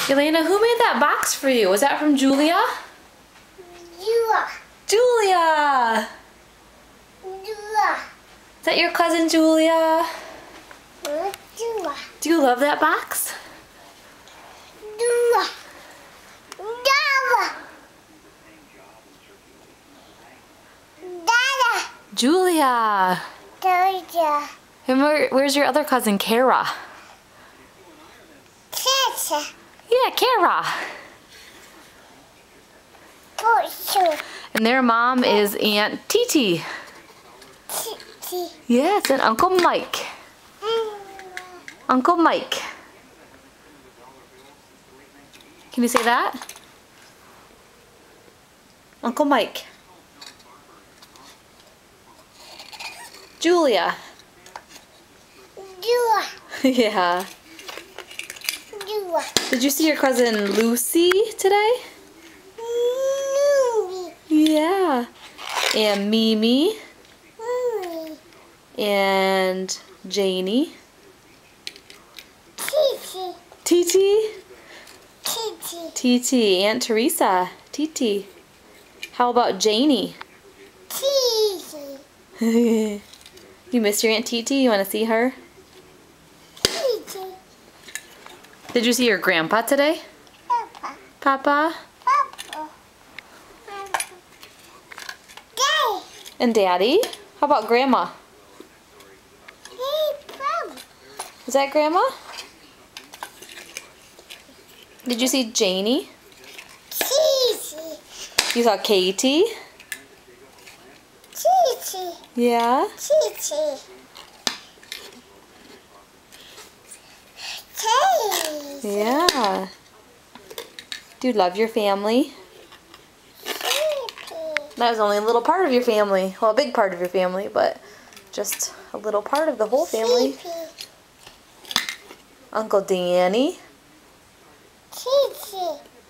Elena, who made that box for you? Was that from Julia? Julia! Is that your cousin Julia? Do you love that box? Julia! And where's your other cousin, Kara? Yeah, Kara. And their mom is Aunt Titi. Yes, and Uncle Mike. Uncle Mike. Can you say that? Uncle Mike. Julia. Yeah. Did you see your cousin Lucy today? Yeah. And Mimi. And Janie. Titi. Titi. Aunt Teresa. Titi. How about Janie? You miss your Aunt Titi? You want to see her? Did you see your grandpa today? Papa? And Daddy? How about Grandma? Is that Grandma? Did you see Janie? You saw Katie? Yeah? Yeah. Do you love your family? That was only a little part of your family. Well, a big part of your family, but just a little part of the whole family. Uncle Danny.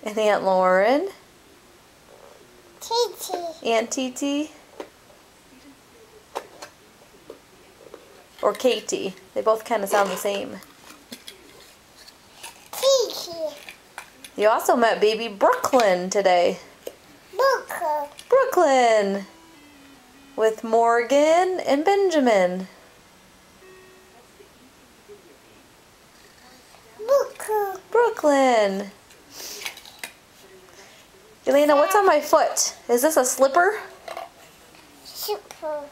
And Aunt Lauren. Aunt Titi. Or Katie. They both kind of sound the same. You also met baby Brooklyn today. Brooklyn! With Morgan and Benjamin. Brooklyn! Elena, what's on my foot? Is this a slipper?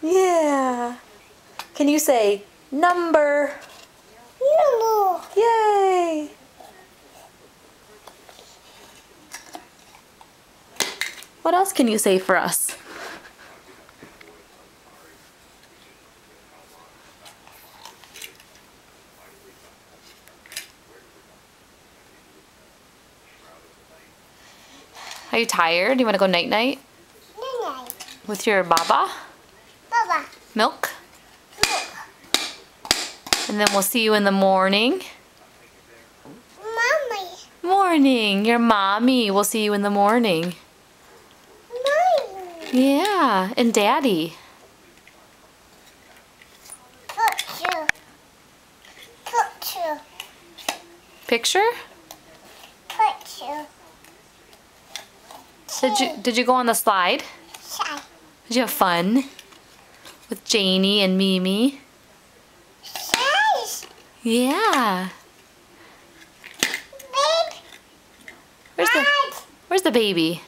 Yeah. Can you say number? Yay! What else can you say for us? Are you tired? You want to go night-night? Night-night. With your baba? Baba. Milk? And then we'll see you in the morning. Mommy. Morning. Your mommy. We'll see you in the morning. Mommy. Yeah. And Daddy. Picture? Did you go on the slide? Did you have fun with Janie and Mimi? Yeah. Where's the baby?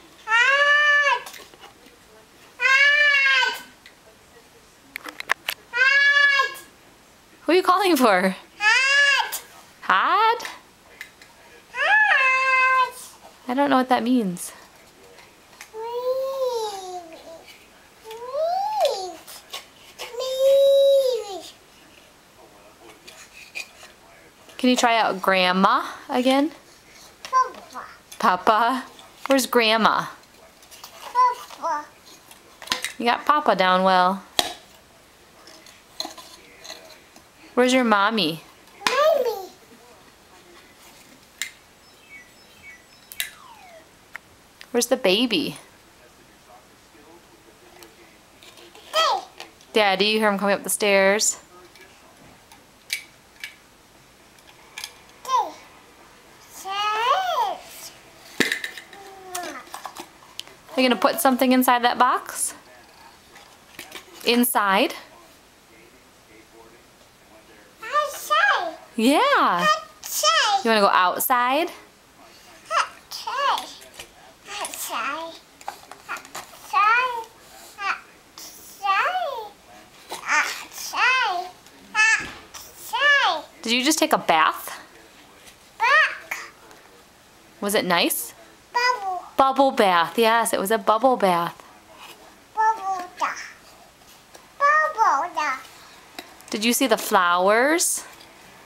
Who are you calling for? Hot? I don't know what that means. Can you try out Grandma again? Papa. Papa? Where's Grandma? Papa. You got Papa down well. Where's your mommy? Mommy. Where's the baby? Hey. Daddy, you hear him coming up the stairs? Are you going to put something inside that box? Inside? Outside. Yeah. Outside. You want to go outside? Outside. Outside. Outside. Outside. Outside. Did you just take a bath? Back. Was it nice? Bubble. Bubble bath. Yes, it was a bubble bath. Bubble da. Bubble da. Did you see the flowers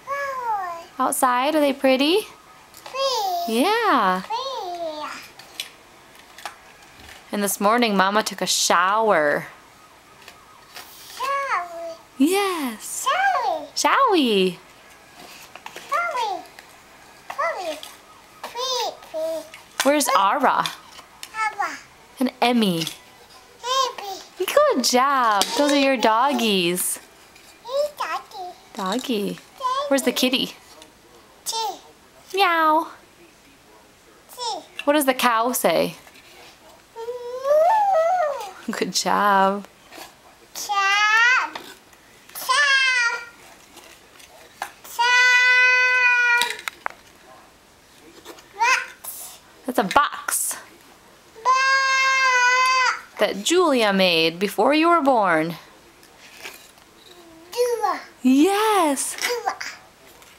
Bubble. outside? Are they pretty? Free. Yeah. Free. And this morning, Mama took a shower. Sorry. Yes. Sorry. Shall we? Sorry. Sorry. Free. Free. Where's Ara Papa. and Emmy? Baby. Good job. Those are your doggies. Hey, Daddy. Doggy. Where's the kitty? Tea. Meow. Tea. What does the cow say? Good job. Chop. Chop. Chop. Box. That's a box Box. that Julia made before you were born. Dua. Yes. Dua.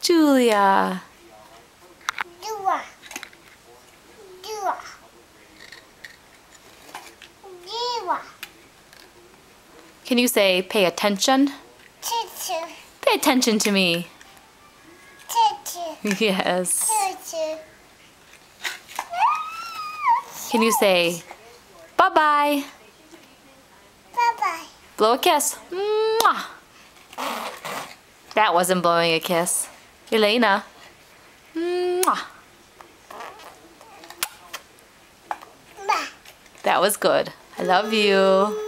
Julia. Dua. Dua. Dua. Can you say pay attention? Choo-choo. Pay attention to me. Choo-choo. Yes. Choo-choo. Can you say bye-bye? Bye-bye. Blow a kiss. Mwah. That wasn't blowing a kiss. Elena. Mwah. Bye. That was good. I love you.